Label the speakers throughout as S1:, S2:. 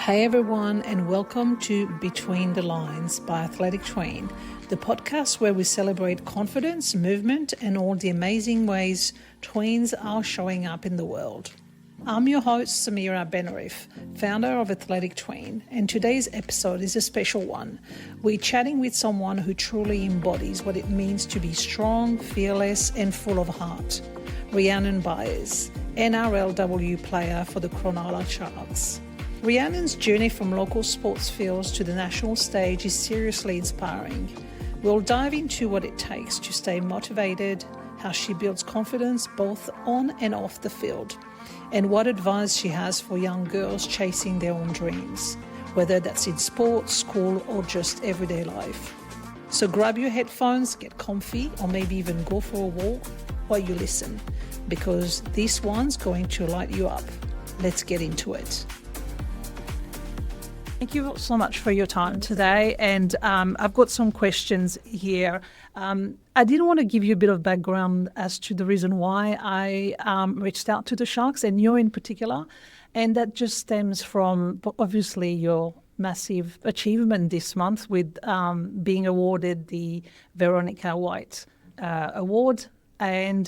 S1: Hey everyone, and welcome to Between the Lines by Athletic Tween, the podcast where we celebrate confidence, movement, and all the amazing ways tweens are showing up in the world. I'm your host, Samira Benarif, founder of Athletic Tween, and today's episode is a special one. We're chatting with someone who truly embodies what it means to be strong, fearless, and full of heart. Rhiannon Byers, NRLW player for the Cronulla Sharks. Rhiannon's journey from local sports fields to the national stage is seriously inspiring. We'll dive into what it takes to stay motivated, how she builds confidence both on and off the field, and what advice she has for young girls chasing their own dreams, whether that's in sports, school, or just everyday life. So grab your headphones, get comfy, or maybe even go for a walk while you listen, because this one's going to light you up. Let's get into it. Thank you so much for your time today, and I've got some questions here. I did want to give you a bit of background as to the reason why I reached out to the Sharks, and you in particular, and that just stems from obviously your massive achievement this month with being awarded the Veronica White Award, and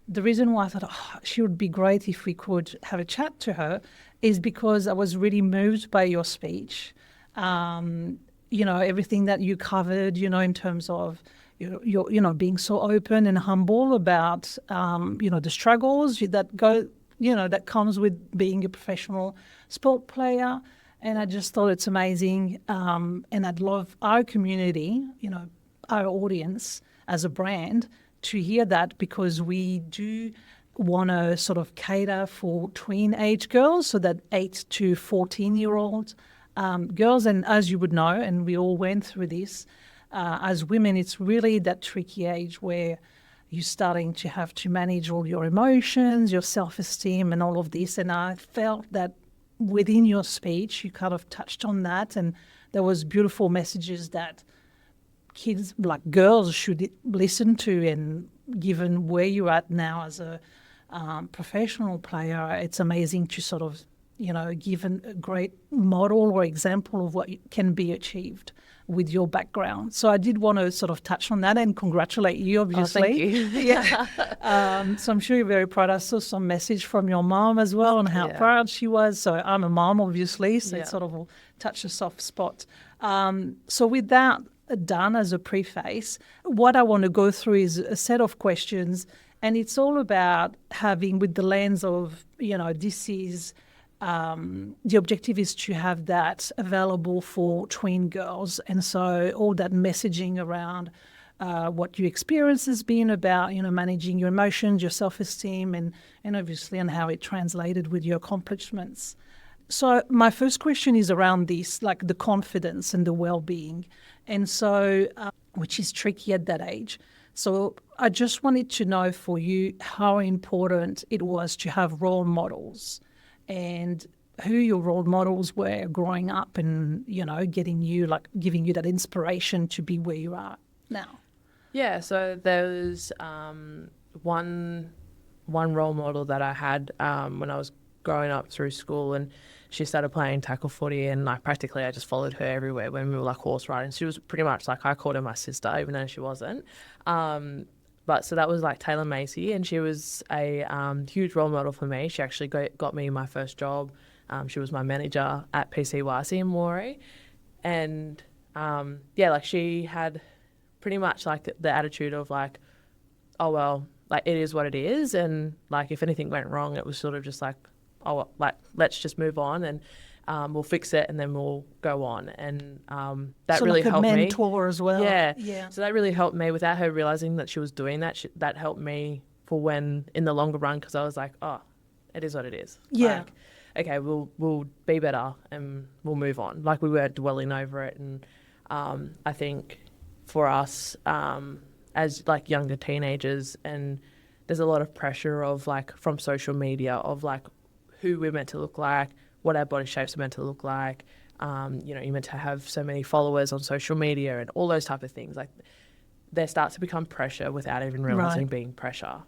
S1: the reason why I thought she would be great if we could have a chat to her is because I was really moved by your speech. Everything that you covered, in terms of, being so open and humble about, the struggles that comes with being a professional sport player. And I just thought it's amazing. And I'd love our community, our audience as a brand to hear that, because we do want to sort of cater for tween age girls, so that 8 to 14-year-old girls. And as you would know, and we all went through this, as women, it's really that tricky age where you're starting to have to manage all your emotions, your self-esteem and all of this. And I felt that within your speech, you kind of touched on that, and there was beautiful messages that kids, like girls, should listen to. And given where you're at now as a professional player, it's amazing to sort of, give a great model or example of what can be achieved with your background. So I did want to sort of touch on that and congratulate you, obviously.
S2: Oh, thank you.
S1: Yeah. So I'm sure you're very proud. I saw some message from your mom as well on how proud she was. So I'm a mom, obviously, so it sort of will touch a soft spot. So with that done as a preface, what I want to go through is a set of questions, and it's all about having, with the lens of, this is, the objective is to have that available for tween girls. And so all that messaging around what your experience has been about, managing your emotions, your self-esteem, and obviously and how it translated with your accomplishments. So my first question is around this, like the confidence and the well-being. And so, which is tricky at that age. So I just wanted to know for you how important it was to have role models, and who your role models were growing up, and, giving you that inspiration to be where you are now.
S2: Yeah, so there was one role model that I had when I was growing up through school, and she started playing tackle footy, and practically I just followed her everywhere when we were horse riding. She was pretty much I called her my sister, even though she wasn't. But so that was Taylor Macy, and she was a huge role model for me. She actually got me my first job. She was my manager at PCYC in Moree, and she had pretty much the attitude of oh well, it is what it is, and if anything went wrong, it was sort of just let's just move on, and we'll fix it, and then we'll go on. And that
S1: so
S2: really helped me.
S1: Like a mentor as well.
S2: Yeah. So that really helped me without her realizing that she was doing that. That helped me for when in the longer run, because I was oh, it is what it is.
S1: Yeah.
S2: Okay, we'll be better and we'll move on. We weren't dwelling over it. And I think for us as younger teenagers, and there's a lot of pressure of from social media of who we're meant to look like, what our body shapes are meant to look like. You're meant to have so many followers on social media and all those type of things. There starts to become pressure without even realizing being pressure.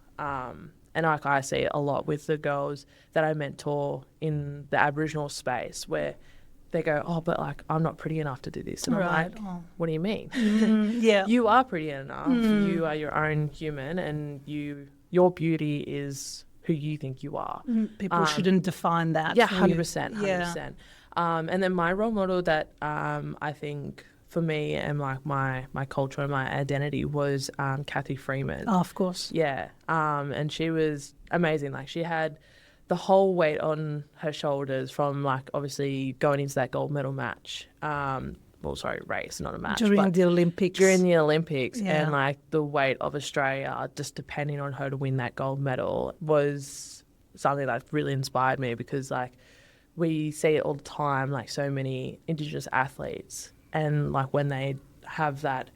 S2: And like I see it a lot with the girls that I mentor in the Aboriginal space where they go, oh, but like I'm not pretty enough to do this. And I'm like, what do you mean?
S1: Yeah.
S2: You are pretty enough. You are your own human, and your beauty is who you think you are.
S1: People shouldn't define that.
S2: Yeah,
S1: for you.
S2: 100%.
S1: Yeah.
S2: 100%. And then my role model that I think for me and like my culture and my identity was Kathy Freeman.
S1: Oh, of course.
S2: Yeah. And she was amazing. Like she had the whole weight on her shoulders from like obviously going into that gold medal match. Race, not a match.
S1: During the Olympics.
S2: During the Olympics.
S1: Yeah.
S2: And like the weight of Australia, just depending on her to win that gold medal, was something that really inspired me, because like we see it all the time, like so many Indigenous athletes, and like when they have that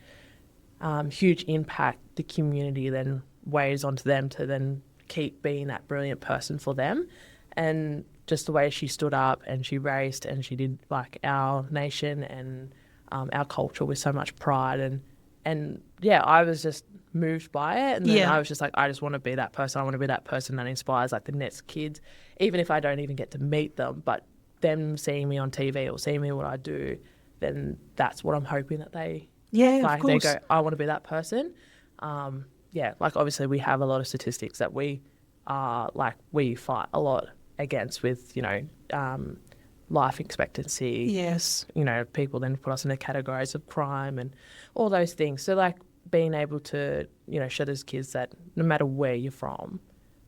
S2: huge impact, the community then weighs onto them to then keep being that brilliant person for them. And just the way she stood up and she raced and she did like our nation and our culture with so much pride, and yeah, I was just moved by it. And then I was just like, I just want to be that person. I want to be that person that inspires like the next kids, even if I don't even get to meet them, but them seeing me on TV or seeing me what I do, then that's what I'm hoping that they
S1: of course.
S2: they go, I want to be that person. Like obviously we have a lot of statistics that we fight a lot against with, life expectancy.
S1: Yes.
S2: People then put us in the categories of crime and all those things. So like being able to, show those kids that no matter where you're from,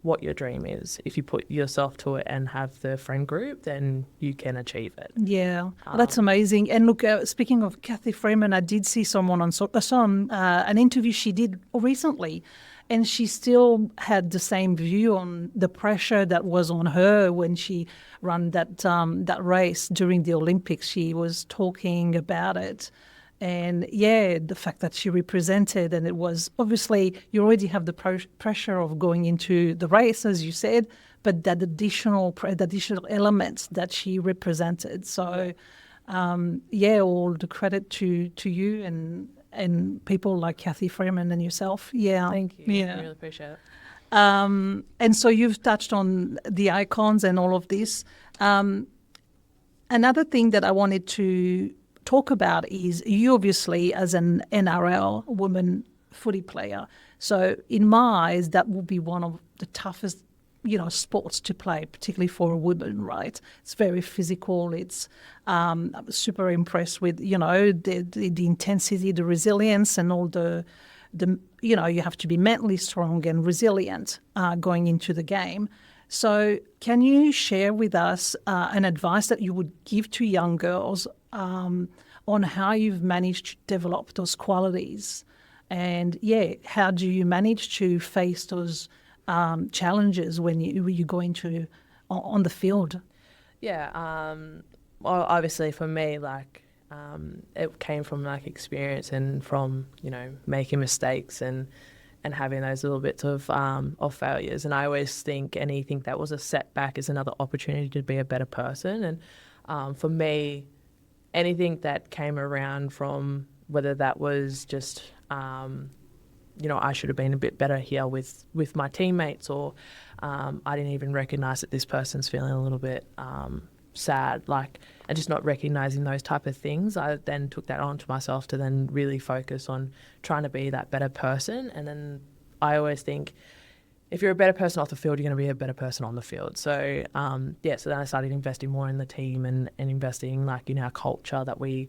S2: what your dream is, if you put yourself to it and have the friend group, then you can achieve it.
S1: Yeah, that's amazing. And look, speaking of Kathy Freeman, I did see someone on an interview she did recently, and she still had the same view on the pressure that was on her when she ran that race during the Olympics. She was talking about it. And yeah, the fact that she represented, and it was obviously you already have the pressure of going into the race, as you said, but that additional elements that she represented. So, all the credit to you and people like Kathy Freeman and yourself. Yeah,
S2: thank you.
S1: Yeah,
S2: I really appreciate it.
S1: And so you've touched on the icons and all of this. Another thing that I wanted to talk about is you obviously as an NRL woman footy player. So in my eyes, that will be one of the toughest, sports to play, particularly for a woman, right? It's very physical. It's I'm super impressed with, the intensity, the resilience, and all the you have to be mentally strong and resilient going into the game. So can you share with us an advice that you would give to young girls on how you've managed to develop those qualities? And, how do you manage to face those challenges when you go into on the field?
S2: Yeah, well, obviously for me, like, it came from, like, experience and from, making mistakes and having those little bits of failures. And I always think anything that was a setback is another opportunity to be a better person. And for me, anything that came around from whether that was just, I should have been a bit better here with my teammates, or I didn't even recognise that this person's feeling a little bit sad, and just not recognising those type of things. I then took that on to myself to then really focus on trying to be that better person. And then I always think if you're a better person off the field, you're going to be a better person on the field. So, so then I started investing more in the team and investing in our culture that we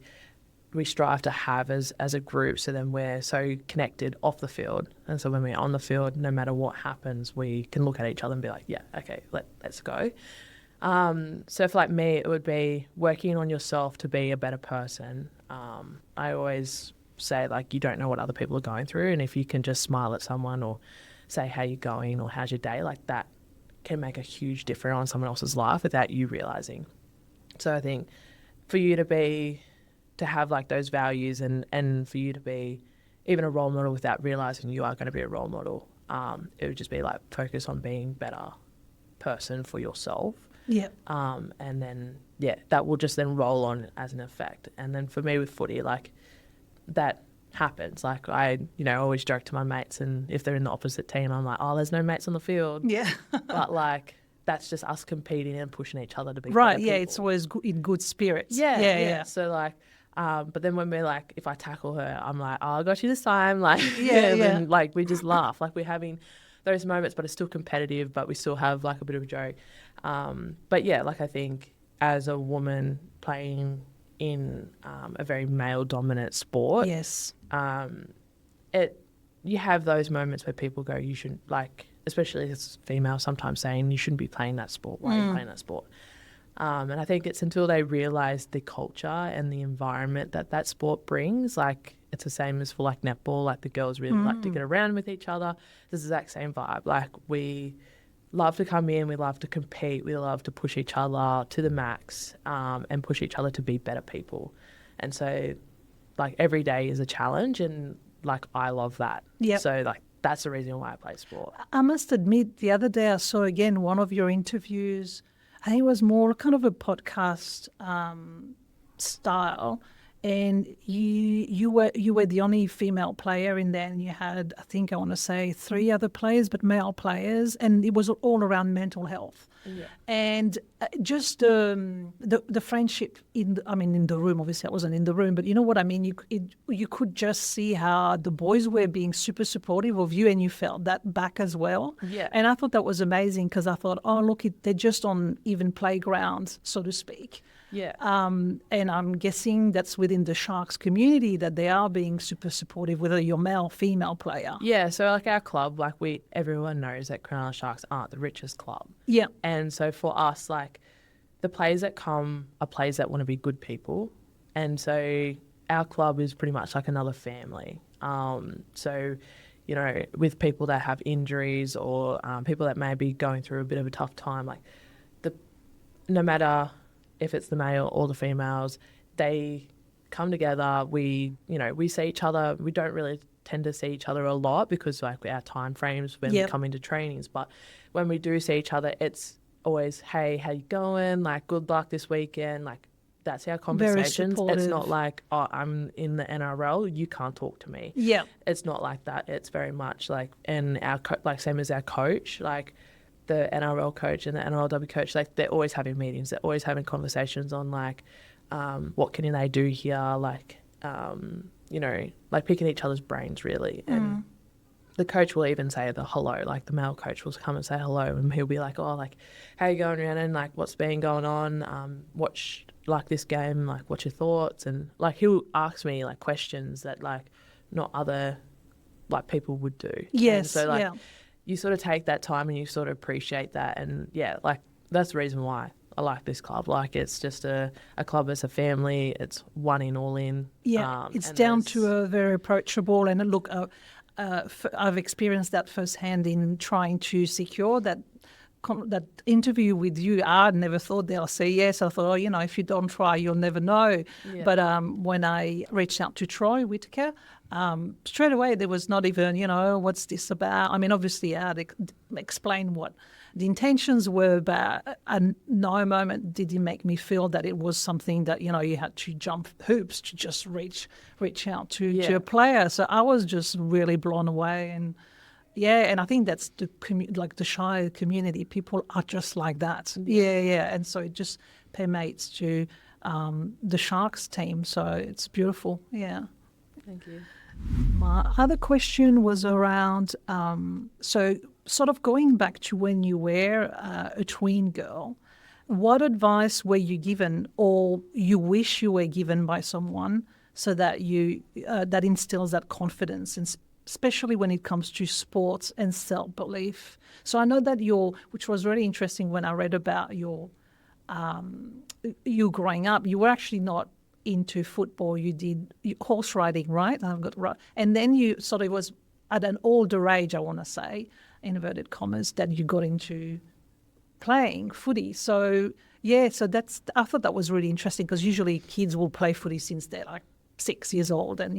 S2: strive to have as a group. So then we're so connected off the field. And so when we're on the field, no matter what happens, we can look at each other and be like, yeah, okay, let's go. So for me, it would be working on yourself to be a better person. I always say, you don't know what other people are going through. And if you can just smile at someone or say, how you going or how's your day, that can make a huge difference on someone else's life without you realising. So I think for you to have those values and for you to be even a role model without realising you are going to be a role model, it would just be focus on being a better person for yourself.
S1: Yeah.
S2: And then, that will just then roll on as an effect. And then for me with footy, that happens. Like I, always joke to my mates, and if they're in the opposite team, I'm like, oh, there's no mates on the field.
S1: Yeah.
S2: But like that's just us competing and pushing each other to be
S1: Right.
S2: better
S1: Yeah.
S2: people.
S1: It's always in good spirits.
S2: Yeah. So like, but then when we're like, if I tackle her, I'm like, oh, I got you this time. Like,
S1: Yeah.
S2: then like we just laugh. Like we're having those moments, but it's still competitive, but we still have like a bit of a joke. But yeah, like I think as a woman playing in a very male dominant sport,
S1: Yes.
S2: You have those moments where people go, you shouldn't, like, especially as females sometimes saying you shouldn't be playing that sport. Why are you playing that sport? And I think it's until they realise the culture and the environment that sport brings. Like it's the same as for like netball. Like the girls really like to get around with each other. It's the exact same vibe. Like we love to come in, we love to compete, we love to push each other to the max, and push each other to be better people. And so like every day is a challenge, and like I love that.
S1: Yep.
S2: So like that's the reason why I play sport.
S1: I must admit, the other day I saw again one of your interviews. I think it was more kind of a podcast style, and you were the only female player in there, and you had, I think I want to say 3 other players, but male players, and it was all around mental health.
S2: Yeah.
S1: And just the friendship in the room. Obviously, I wasn't in the room, but you know what I mean. You could just see how the boys were being super supportive of you, and you felt that back as well.
S2: Yeah.
S1: And I thought that was amazing because I thought, oh look, they're just on even playground, so to speak.
S2: Yeah.
S1: And I'm guessing that's within the Sharks community that they are being super supportive, whether you're male, female player.
S2: Yeah, so like our club, like everyone knows that Cronulla Sharks aren't the richest club.
S1: Yeah.
S2: And so for us, like the players that come are players that want to be good people. And so our club is pretty much like another family. So, with people that have injuries or people that may be going through a bit of a tough time, like no matter if it's the male or the females, they come together. We see each other. We don't really tend to see each other a lot because like our time frames when we come into trainings. But when we do see each other, it's always, hey, how you going? Like, good luck this weekend. Like, that's our conversations. It's not like, oh, I'm in the NRL, you can't talk to me.
S1: Yeah.
S2: It's not like that. It's very much like, and our same as our coach, like the NRL coach and the NRLW coach, like they're always having meetings. They're always having conversations on like, what can they do here? Like, like picking each other's brains really. And the coach will even say the hello, like the male coach will come and say hello, and he'll be like, oh, like, how you going, Rhiannon? Like, what's been going on? Watch like this game, like, what's your thoughts? And like, he'll ask me like questions that like not other like people would do.
S1: Yes.
S2: And so like, you sort of take that time and you sort of appreciate that. And yeah, like that's the reason why I like this club. Like it's just a club as a family. It's one in, all in.
S1: Yeah, it's down to a very approachable. And look, I've experienced that firsthand in trying to secure that interview with you. I never thought they'll say yes. I thought, if you don't try, you'll never know. Yeah. But when I reached out to Troy Whitaker, straight away there was not even, what's this about? I mean, obviously I had explained what the intentions were, but at no moment did he make me feel that it was something that, you had to jump hoops to just reach out to a player. So I was just really blown away. And and I think that's the Shire community. People are just like that. Yeah. And so it just permeates to the Sharks team. So it's beautiful. Yeah.
S2: Thank you.
S1: My other question was around, so sort of going back to when you were a tween girl, what advice were you given or you wish you were given by someone so that that instills that confidence, and especially when it comes to sports and self-belief? So I know that which was really interesting when I read about you growing up, you were actually not into football. You did horse riding, right? I've got right. And then you sort of was at an older age, I want to say, inverted commas, that you got into playing footy. So I thought that was really interesting because usually kids will play footy since they're like 6 years old, and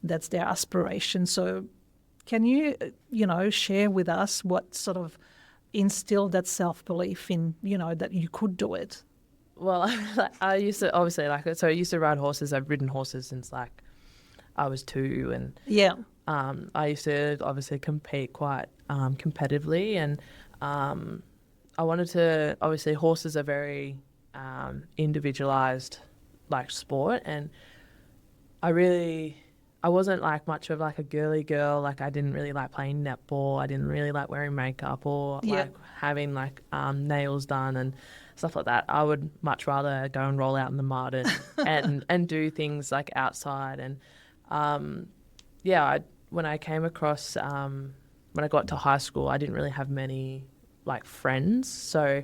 S1: that's their aspiration. So can you share with us what sort of instilled that self-belief in that you could do it?
S2: Well, I used to obviously I used to ride horses. I've ridden horses since like I was 2, and
S1: Yeah.
S2: I used to obviously compete quite competitively, and I wanted to, obviously horses are very individualized like sport, and I wasn't like much of like a girly girl. Like I didn't really like playing netball. I didn't really like wearing makeup or like having like nails done and stuff like that. I would much rather go and roll out in the mud and do things like outside. And when I came across when I got to high school, I didn't really have many like friends. So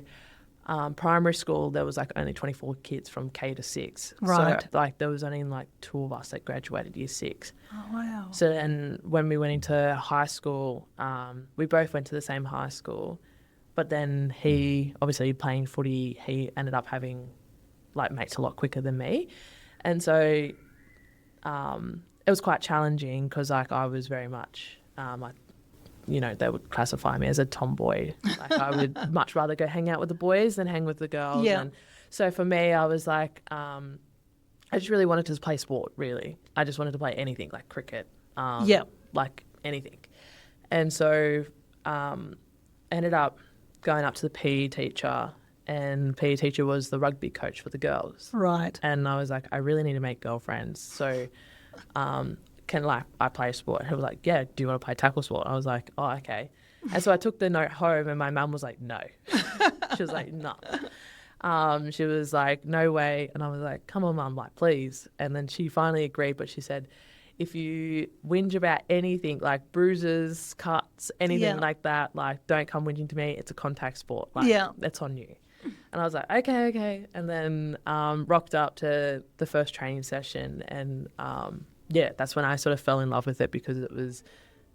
S2: primary school, there was like only 24 kids from K to 6.
S1: Right.
S2: So like there was only like 2 of us that graduated year 6.
S1: Oh, wow.
S2: So then when we went into high school, we both went to the same high school. But then he, obviously playing footy, he ended up having like mates a lot quicker than me. And so it was quite challenging because like I was very much they would classify me as a tomboy. Like I would much rather go hang out with the boys than hang with the girls.
S1: Yeah.
S2: And so for me, I was like, I just really wanted to play sport, really. I just wanted to play anything, like cricket, like anything. And so ended up going up to the PE teacher, and the PE teacher was the rugby coach for the girls.
S1: Right.
S2: And I was like, I really need to make girlfriends. So can like I play a sport? And he was like, yeah, do you want to play tackle sport? I was like, oh, okay. And so I took the note home, and my mum was like, no. She was like, no. She was like, no way. And I was like, come on, mum, like, please. And then she finally agreed, but she said, if you whinge about anything, like bruises, cuts, anything like that, like, don't come whinging to me. It's a contact sport. Like, that's on you. And I was like, okay. And then rocked up to the first training session, and that's when I sort of fell in love with it, because it was,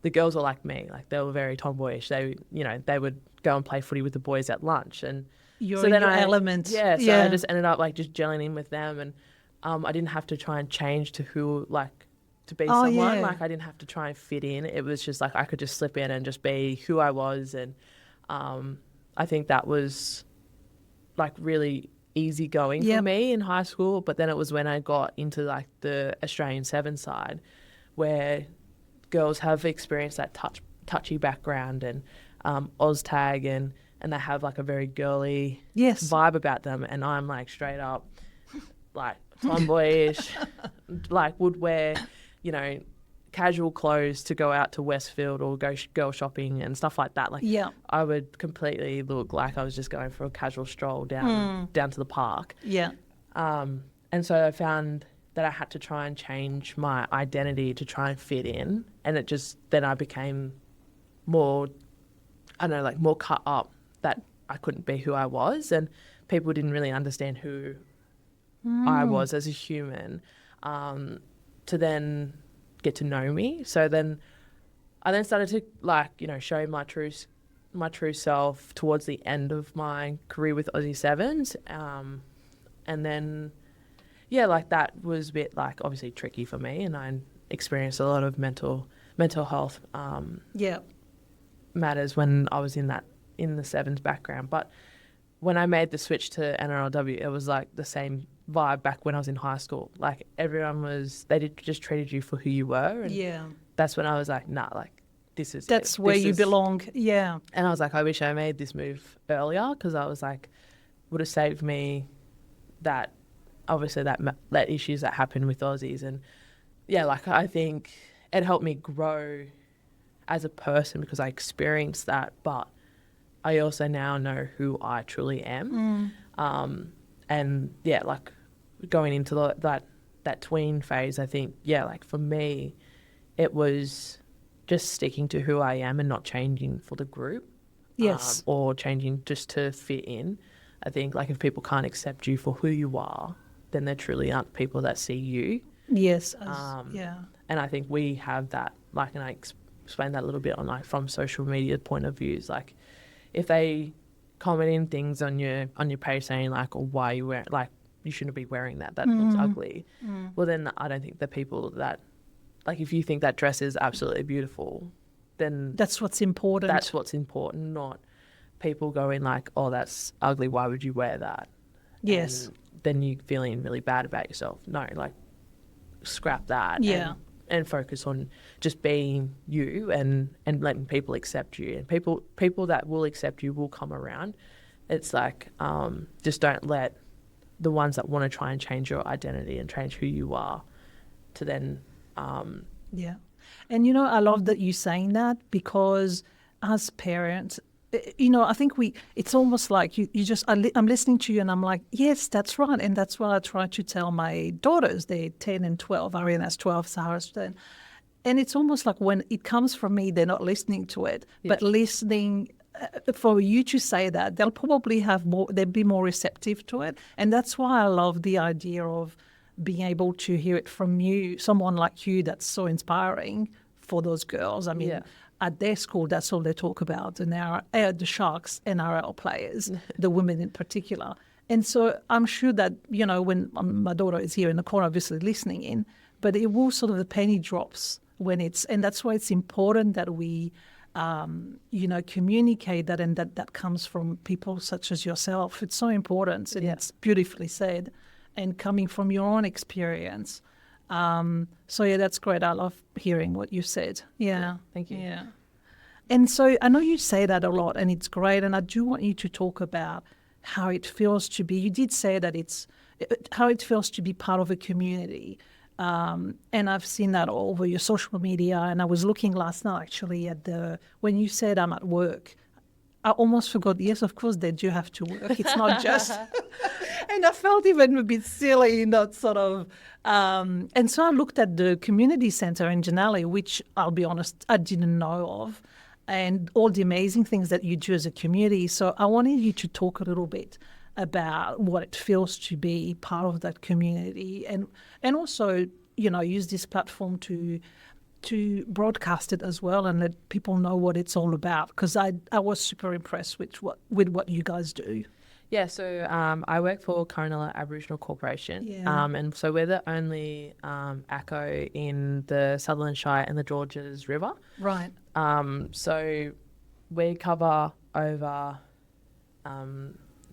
S2: the girls were like me, like they were very tomboyish. They would go and play footy with the boys at lunch, and
S1: You're
S2: so
S1: in
S2: then
S1: your element.
S2: I just ended up like just gelling in with them, and I didn't have to try and change to be someone.
S1: Yeah.
S2: Like I didn't have to try and fit in. It was just like I could just slip in and just be who I was, and I think that was like really easy going for me in high school. But then it was when I got into like the Australian 7 side, where girls have experienced that touchy background and OzTag, and they have like a very girly vibe about them, and I'm like straight up like tomboyish, like would wear casual clothes to go out to Westfield or go girl shopping and stuff like that. Like I would completely look like I was just going for a casual stroll down to the park. Yeah. And so I found that I had to try and change my identity to try and fit in, and then I became more, I don't know, like more cut up, that I couldn't be who I was, and people didn't really understand who I was as a human, to then get to know me. So then I started to show my true self towards the end of my career with Aussie Sevens, and then that was a bit like obviously tricky for me, and I experienced a lot of mental health matters when I was in the Sevens background. But when I made the switch to NRLW, it was like the same vibe back when I was in high school. Like everyone just treated you for who you were, and that's when I was like, nah, like that's
S1: where you belong. Yeah.
S2: And I was like, I wish I made this move earlier, because I was like, would have saved me that issues that happened with Aussies. And I think it helped me grow as a person, because I experienced that, but I also now know who I truly am. And going into that tween phase, I think, for me, it was just sticking to who I am and not changing for the group.
S1: Yes.
S2: Or changing just to fit in. I think if people can't accept you for who you are, then there truly aren't people that see you.
S1: Yes.
S2: And I think we have that, and I explained that a little bit on from social media point of views. Like if they comment in things on your page saying why you wear, you shouldn't be wearing that looks ugly. Well, then I don't think the people that, if you think that dress is absolutely beautiful, then
S1: that's what's important.
S2: That's what's important, not people going oh, that's ugly, why would you wear that?
S1: Yes.
S2: And then you feeling really bad about yourself. No, scrap that.
S1: Yeah.
S2: and focus on just being you and letting people accept you. And people that will accept you will come around. It's like, just don't let the ones that want to try and change your identity and change who you are to then...
S1: Yeah. And, I love that you're saying that, because as parents, I think it's almost like you just, I'm listening to you and I'm like, yes, that's right. And that's what I try to tell my daughters. They're 10 and 12. Ariana's 12, Sarah's 10. And it's almost like when it comes from me, they're not listening to it, but listening for you to say that, they'll probably they'll be more receptive to it. And that's why I love the idea of being able to hear it from you, someone like you, that's so inspiring for those girls. I mean, at their school, that's all they talk about, and the Sharks, NRL players, the women in particular. And so I'm sure that, when my daughter is here in the corner, obviously listening in, but it will sort of, the penny drops when and that's why it's important that we, communicate that, and that comes from people such as yourself. It's so important, and it's beautifully said, and coming from your own experience. So that's great. I love hearing what you said. Yeah.
S2: Thank you.
S1: Yeah. And so I know you say that a lot, and it's great. And I do want you to talk about how it feels to be, you did say that how it feels to be part of a community. And I've seen that all over your social media. And I was looking last night actually when you said I'm at work, I almost forgot, yes, of course they do have to work. It's not just... And I felt even a bit silly in that sort of... and so I looked at the community centre in Janelle, which I'll be honest, I didn't know of, and all the amazing things that you do as a community. So I wanted you to talk a little bit about what it feels to be part of that community, and also, use this platform to broadcast it as well and let people know what it's all about, because I was super impressed with what you guys do.
S2: Yeah, so I work for Cronulla Aboriginal Corporation, and so we're the only ACO in the Sutherland Shire and the Georges River.
S1: Right.
S2: So we cover over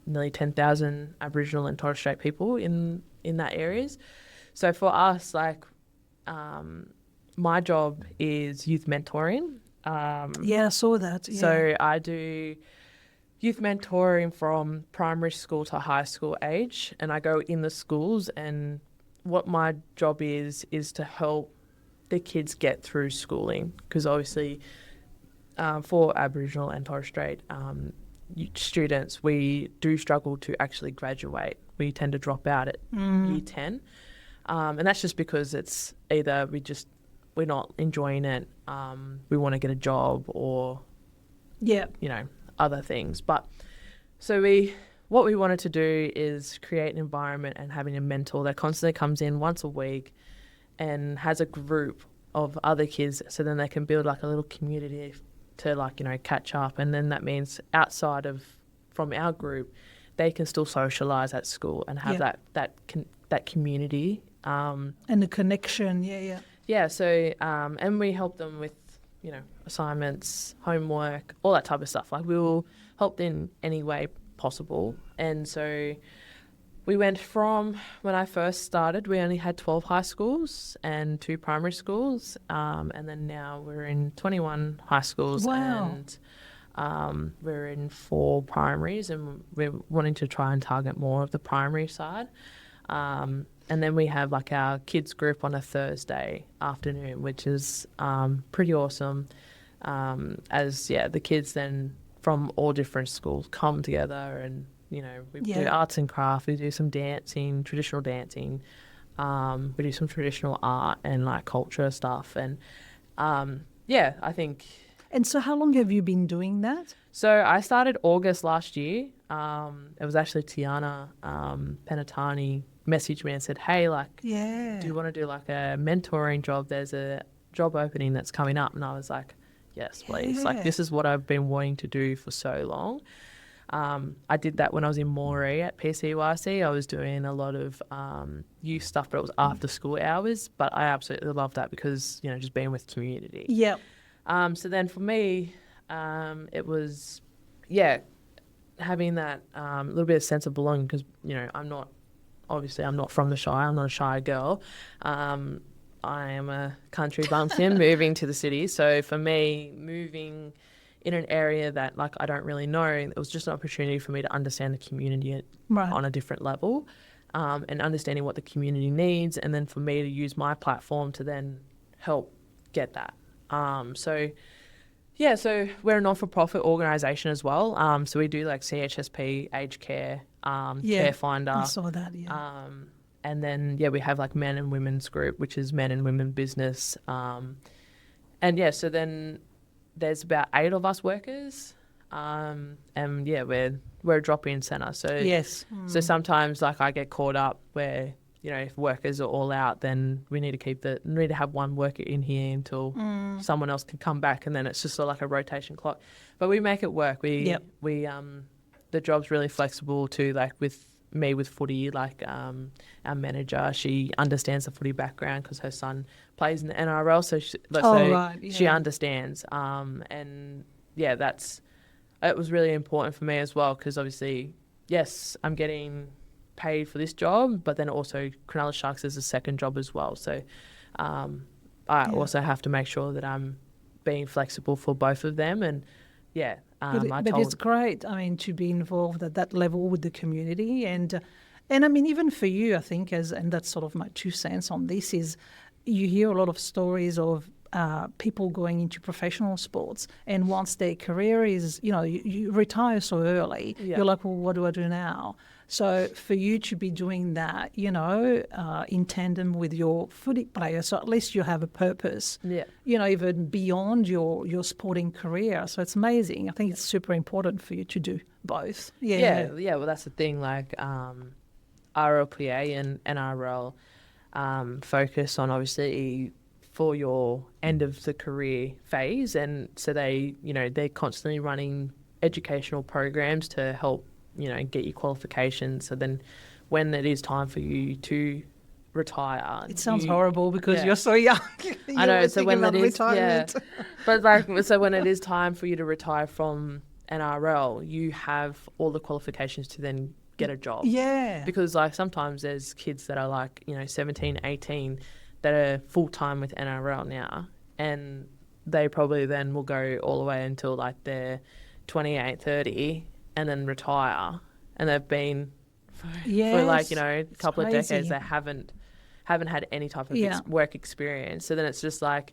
S2: nearly 10,000 Aboriginal and Torres Strait people in that areas. So for us, like, my job is youth mentoring.
S1: I saw that. Yeah.
S2: So I do youth mentoring from primary school to high school age, and I go in the schools, and what my job is to help the kids get through schooling, because obviously for Aboriginal and Torres Strait students, we do struggle to actually graduate. We tend to drop out at year 10, and that's just because it's either we're not enjoying it, we want to get a job, or other things. But so what we wanted to do is create an environment and having a mentor that constantly comes in once a week and has a group of other kids, so then they can build like a little community to catch up. And then that means outside from our group, they can still socialise at school and have that community.
S1: And the connection,
S2: Yeah, so and we help them with assignments, homework, all that type of stuff. Like, we will help in any way possible. And so we went from, when I first started, we only had 12 high schools and 2 primary schools. And then now we're in 21 high schools.
S1: Wow.
S2: And we're in 4 primaries, and we're wanting to try and target more of the primary side. And then we have like our kids group on a Thursday afternoon, which is pretty awesome. The kids then from all different schools come together, and we do arts and craft, we do some dancing, traditional dancing, we do some traditional art and like culture stuff, and I think.
S1: And so how long have you been doing that?
S2: So I started August last year. It was actually Tiana Penatani messaged me and said, hey, do you want to do like a mentoring job? There's a job opening that's coming up. And I was like, yes, please. Like, this is what I've been wanting to do for so long. I did that when I was in Moree at PCYC. I was doing a lot of youth stuff, but it was after school hours. But I absolutely love that because, just being with community.
S1: Yeah.
S2: So then for me, it was, having that little bit of sense of belonging, because, I'm not from the Shire. I'm not a Shire girl. I am a country bumpkin moving to the city. So for me, moving in an area that like I don't really know, it was just an opportunity for me to understand the community
S1: Right.
S2: on a different level, and understanding what the community needs, and then for me to use my platform to then help get that. So we're a non-for-profit organisation as well. So we do like CHSP, aged care, Care Finder.
S1: I saw that, yeah.
S2: And then, we have like men and women's group, which is men and women business. So then there's about 8 of us workers. We're a drop-in centre. So
S1: Yes.
S2: So sometimes like I get caught up where, if workers are all out, then we need to have one worker in here until someone else can come back, and then it's just sort of like a rotation clock. But we make it work. The job's really flexible too, like with me with footy, like our manager, she understands the footy background because her son plays in the NRL, so she understands. It was really important for me as well, because obviously, yes, I'm getting paid for this job, but then also Cronulla Sharks is a second job as well. So I also have to make sure that I'm being flexible for both of them. And
S1: but it's great, I mean, to be involved at that level with the community. And I mean, even for you, I think, and that's sort of my 2 cents on this, is you hear a lot of stories of people going into professional sports, and once their career is, you retire so early, you're like, well, what do I do now? So for you to be doing that, in tandem with your footy player, so at least you have a purpose, even beyond your sporting career. So it's amazing. I think it's super important for you to do both. Yeah.
S2: Well, that's the thing. Like RLPA and NRL focus on obviously for your end of the career phase, and so they're constantly running educational programs to help get your qualifications. So then when it is time for you to retire,
S1: it sounds horrible because you're so young.
S2: I know. So when it is, but so when it is time for you to retire from NRL, you have all the qualifications to then get a job.
S1: Yeah.
S2: Because like sometimes there's kids that are like, 17, 18 that are full time with NRL now, and they probably then will go all the way until like they're 28, 30 and then retire, and they've been for like a couple of decades they haven't had any type of work experience. So then it's just like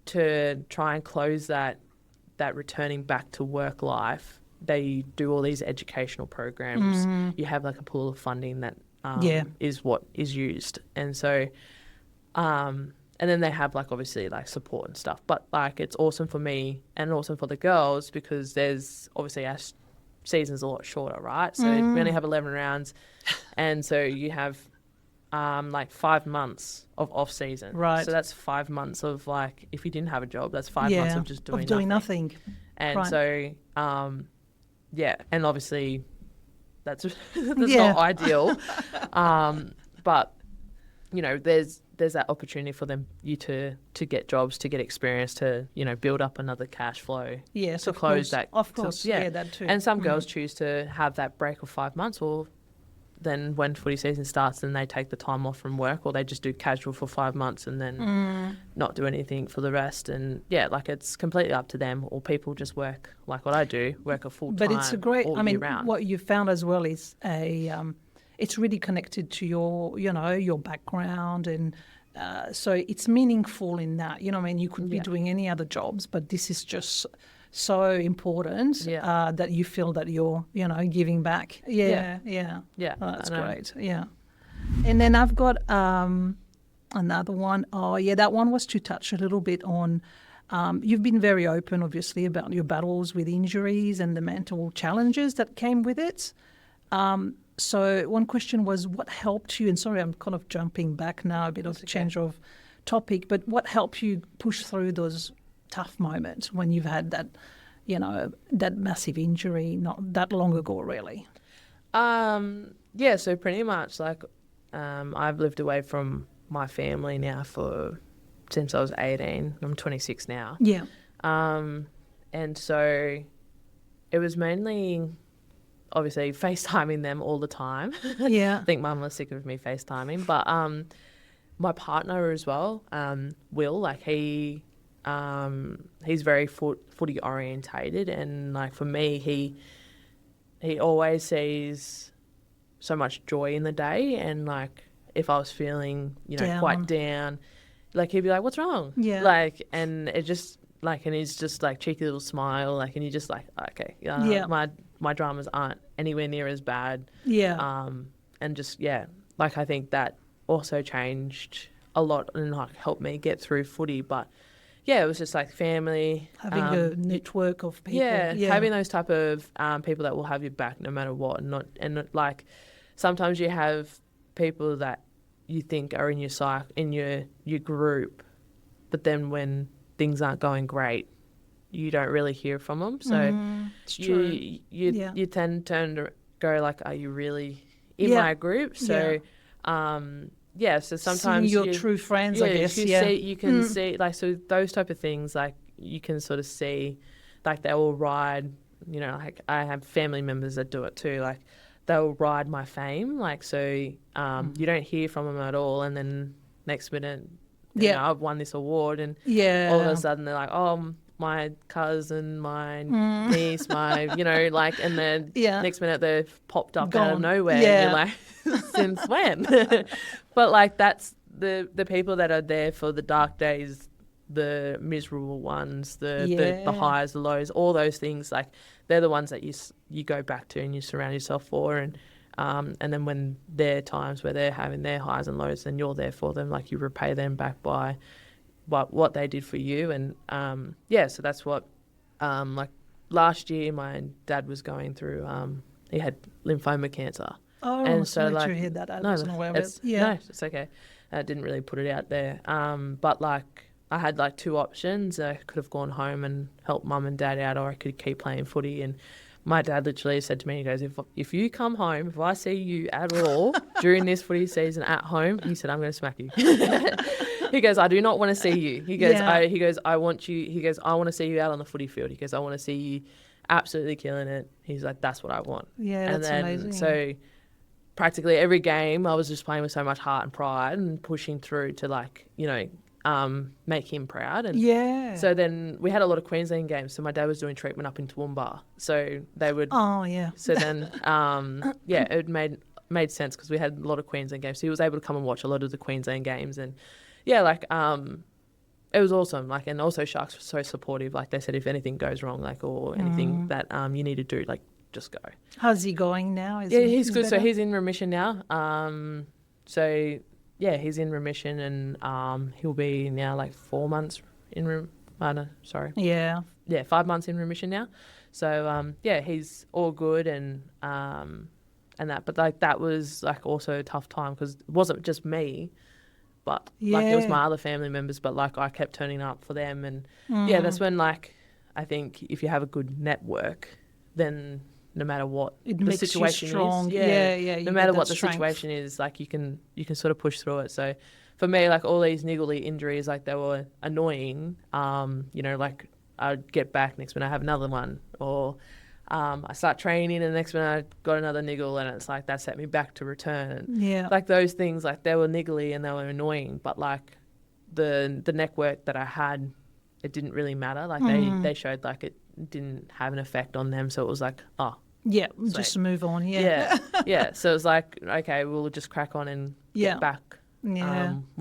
S2: to try and close that returning back to work life, they do all these educational programs. You have like a pool of funding that is what is used, and so and then they have like obviously like support and stuff. But like it's awesome for me and awesome for the girls, because there's obviously our season's a lot shorter, right? So we only have 11 rounds, and so you have like 5 months of off season.
S1: Right.
S2: So that's 5 months of like, if you didn't have a job, that's 5 months of just doing
S1: nothing.
S2: And so and obviously that's not ideal. But there's that opportunity for you to get jobs, to get experience, to build up another cash flow.
S1: Yes,
S2: to close that.
S1: Of course, that too.
S2: And some girls choose to have that break of 5 months, or then when footy season starts, then they take the time off from work, or they just do casual for 5 months and then not do anything for the rest. And like it's completely up to them. Or people just work like what I do, work a full time.
S1: But it's a great.
S2: all year round.
S1: What you found as well is it's really connected to your background, and so it's meaningful in that. You could be doing any other jobs, but this is just so important that you feel that you're giving back. That's great. And then I've got another one. That one was to touch a little bit on you've been very open obviously about your battles with injuries and the mental challenges that came with it. So one question was, what helped you, and sorry I'm kind of jumping back now, a bit of change of topic, but what helped you push through those tough moments when you've had that, that massive injury not that long ago, really?
S2: So pretty much like I've lived away from my family now since I was 18. I'm 26 now.
S1: Yeah.
S2: And so it was mainly obviously FaceTiming them all the time.
S1: Yeah.
S2: I think Mum was sick of me FaceTiming, but my partner as well, Will, like he's very footy orientated, and like for me, he always sees so much joy in the day, and like if I was feeling, you know, quite down, like he'd be like, "What's wrong?"
S1: Yeah.
S2: Like, and it just like, and he's just like cheeky little smile, like, and you're just like, okay, my dramas aren't anywhere near as bad.
S1: Yeah.
S2: And just like I think that also changed a lot and like helped me get through footy, but. Yeah, it was just like family.
S1: Having a network of people.
S2: Yeah, having those type of people that will have your back no matter what. Not like sometimes you have people that you think are in your group, but then when things aren't going great, you don't really hear from them. So you tend to go like, are you really in my group? So so sometimes
S1: seeing your true friends, I guess.
S2: You can see, like, so those type of things, like, you can sort of see, like, they will ride, you know, like, I have family members that do it too, like, they'll ride my fame, like, so you don't hear from them at all, and then next minute, you know, I've won this award, and all of a sudden they're like, oh, my cousin, my niece, my, you know, like, and then next minute they've popped up out of nowhere, and you're like, since when? But like, that's the people that are there for the dark days, the miserable ones, the highs, the lows, all those things, like, they're the ones that you go back to and you surround yourself for, and then when there are times where they're having their highs and lows, then you're there for them, like, you repay them back by what they did for you. And so that's what like last year my dad was going through, he had lymphoma cancer.
S1: Oh,
S2: and
S1: so like,
S2: you
S1: hear that. I
S2: no,
S1: wasn't aware of it.
S2: No, it's okay. I didn't really put it out there, but like I had like two options. I could have gone home and helped mum and dad out, or I could keep playing footy. And my dad literally said to me, he goes, if you come home, if I see you at all during this footy season at home, he said, I'm going to smack you. He goes, I do not want to see you. He goes, I want to see you out on the footy field. He goes, I want to see you absolutely killing it. He's like, that's what I want.
S1: Yeah, that's amazing.
S2: So practically every game I was just playing with so much heart and pride and pushing through to, like, you know, make him proud. And so then we had a lot of Queensland games. So my dad was doing treatment up in Toowoomba. So they would. Oh, yeah. So then, it made sense because we had a lot of Queensland games. So he was able to come and watch a lot of the Queensland games. And it was awesome. Like, and also Sharks were so supportive. Like, they said if anything goes wrong, like, or anything that you need to do, like, just go.
S1: How's he going now?
S2: He's good. Better? So he's in remission now. He's in remission, and he'll be now like 4 months in 5 months in remission now. So he's all good, and that. But like, that was like also a tough time because it wasn't just me, but like it was my other family members. But like, I kept turning up for them, and that's when, like, I think if you have a good network, then no matter what the situation is, no matter what the situation is, like, you can sort of push through it. So for me, like, all these niggly injuries, like, they were annoying. You know, like, I'd get back, next minute I have another one, or I start training and the next minute I got another niggle, and it's like that set me back to return. Like, those things, like, they were niggly and they were annoying, but like the network that I had, it didn't really matter. Like, they showed like it didn't have an effect on them, so it was like, sweet.
S1: Just move on.
S2: So it was like, okay, we'll just crack on and get back when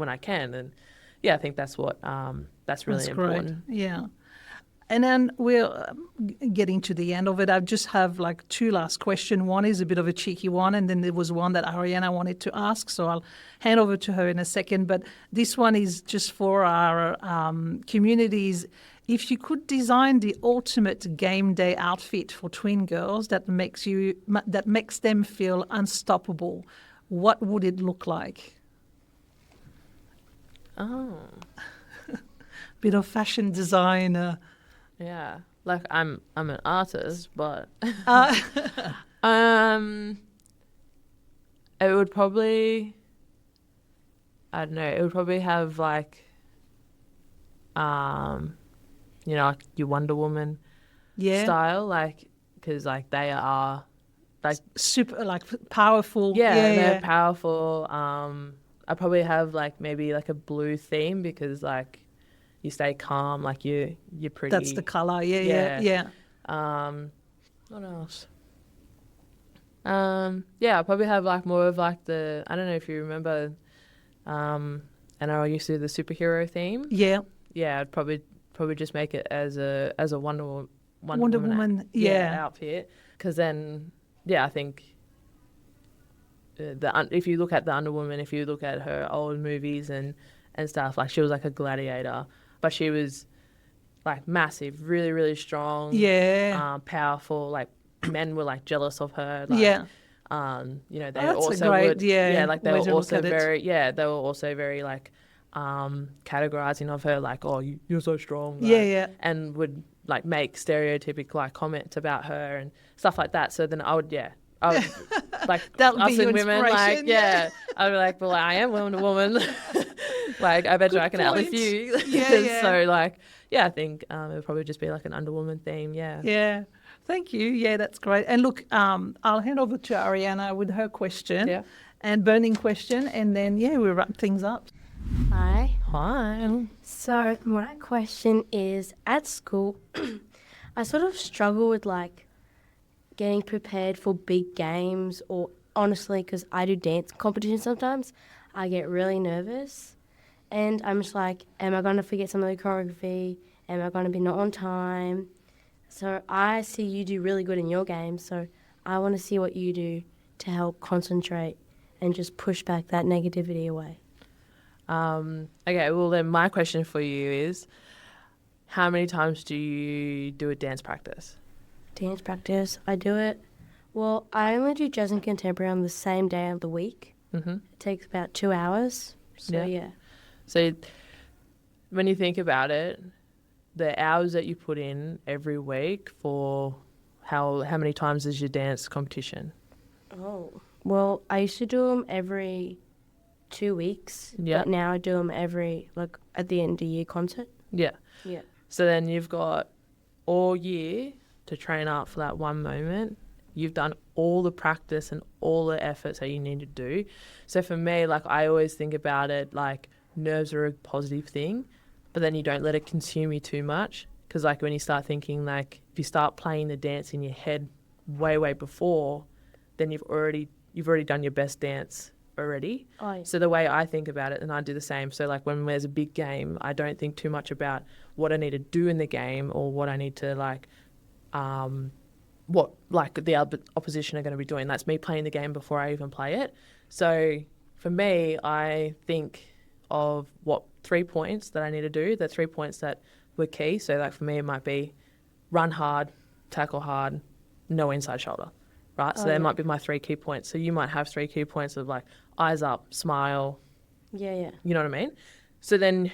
S2: I can. And I think that's what that's really important.
S1: Great. Yeah. And then we're getting to the end of it. I just have like two last questions. One is a bit of a cheeky one, and then there was one that Ariana wanted to ask, so I'll hand over to her in a second. But this one is just for our communities. If you could design the ultimate game day outfit for twin girls that makes them feel unstoppable, what would it look like?
S2: Oh.
S1: Bit of fashion designer.
S2: Yeah, like I'm an artist, but it would probably, I don't know, it would probably have like, you know, like your Wonder Woman style, like, because like they are like
S1: super, like, powerful.
S2: They're powerful. I probably have like maybe like a blue theme because like you stay calm, like you're pretty.
S1: That's the colour. Yeah.
S2: What else? Yeah, I probably have like more of like I don't know if you remember, NRL used to do the superhero theme.
S1: Yeah.
S2: Yeah, I'd probably just make it as a Wonder
S1: Woman. Yeah.
S2: outfit, because then I think if you look at the Underwoman, if you look at her old movies and stuff, like she was like a gladiator, but she was like massive, really really strong, powerful. Like men were like jealous of her. Like, they also would, like they were also very like categorizing of her like, oh, you're so strong, like, and would like make stereotypical like comments about her and stuff like that. So then I would like
S1: that would
S2: us
S1: be
S2: and women, like I'd be like, well, I am Wonder Woman. Like I bet you I can outlive you. So like I think it would probably just be like an Underwoman theme. Yeah.
S1: Thank you. Yeah, that's great. And look, I'll hand over to Ariana with her question.
S2: Yeah.
S1: And burning question, and then we'll wrap things up.
S3: Hi.
S2: Hi.
S3: So my question is, at school, I sort of struggle with like getting prepared for big games, or honestly, because I do dance competitions sometimes, I get really nervous, and I'm just like, am I going to forget some of the choreography? Am I going to be not on time? So I see you do really good in your game, so I want to see what you do to help concentrate and just push back that negativity away.
S2: Okay, well then my question for you is, how many times do you do a dance practice?
S3: Dance practice, I do it. Well, I only do jazz and contemporary on the same day of the week.
S2: Mm-hmm.
S3: It takes about 2 hours. So yeah.
S2: So when you think about it, the hours that you put in every week for how many times is your dance competition?
S3: Oh, well, I used to do them every 2 weeks.
S2: Yeah.
S3: But now I do them every, like, at the end of the year concert.
S2: Yeah.
S3: Yeah.
S2: So then you've got all year to train up for that one moment. You've done all the practice and all the efforts that you need to do. So for me, like, I always think about it like nerves are a positive thing, but then you don't let it consume you too much. Because like when you start thinking, like if you start playing the dance in your head way before, then you've already done your best dance already.
S3: Oh, yeah.
S2: So the way I think about it, and I do the same. So like when there's a big game, I don't think too much about what I need to do in the game or what I need to like, what like the opposition are going to be doing. That's me playing the game before I even play it. So for me, I think of what 3 points that I need to do, the 3 points that were key. So like for me, it might be run hard, tackle hard, no inside shoulder, right? So might be my 3 key points. So you might have 3 key points of like eyes up, smile.
S3: Yeah.
S2: You know what I mean? So then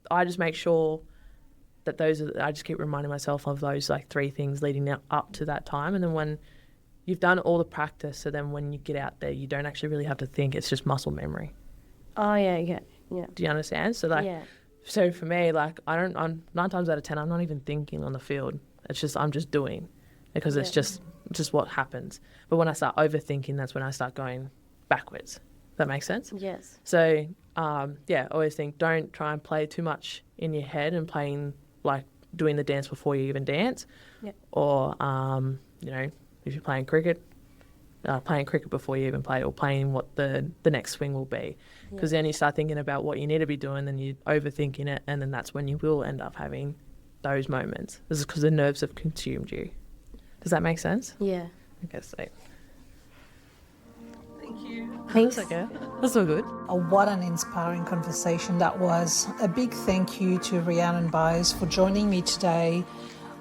S2: I just make sure that I just keep reminding myself of those like 3 things leading up to that time. And then when you've done all the practice, so then when you get out there, you don't actually really have to think. It's just muscle memory.
S3: Oh, yeah.
S2: Do you understand? So like, so for me, like I'm 9 times out of 10, I'm not even thinking on the field. It's just, I'm just doing because it's just what happens. But when I start overthinking, that's when I start going backwards. Does that make sense?
S3: Yes.
S2: So, always think, don't try and play too much in your head and playing, like doing the dance before you even dance.
S3: Yep.
S2: Or, if you're playing cricket before you even play, or playing what the next swing will be. Because then you start thinking about what you need to be doing, then you're overthinking it, and then that's when you will end up having those moments. This is because the nerves have consumed you. Does that make sense?
S3: Yeah.
S2: Okay, so.
S1: Thank you.
S3: Thanks.
S2: That's okay. That's all good.
S1: Oh, what an inspiring conversation that was. A big thank you to Rhiannon Byers for joining me today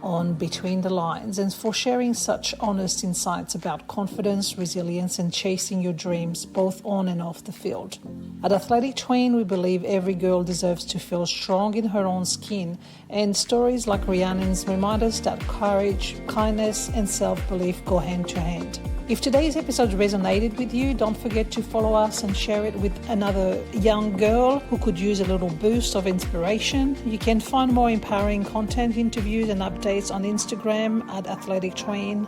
S1: on Between the Lines and for sharing such honest insights about confidence, resilience and chasing your dreams both on and off the field. At Athletic Tween, we believe every girl deserves to feel strong in her own skin, and stories like Rhiannon's remind us that courage, kindness and self-belief go hand to hand. If today's episode resonated with you, don't forget to follow us and share it with another young girl who could use a little boost of inspiration. You can find more empowering content, interviews and updates on Instagram at Athletic Tween.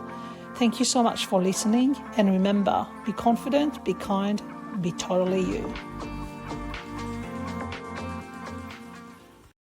S1: Thank you so much for listening, and remember, be confident, be kind be totally you.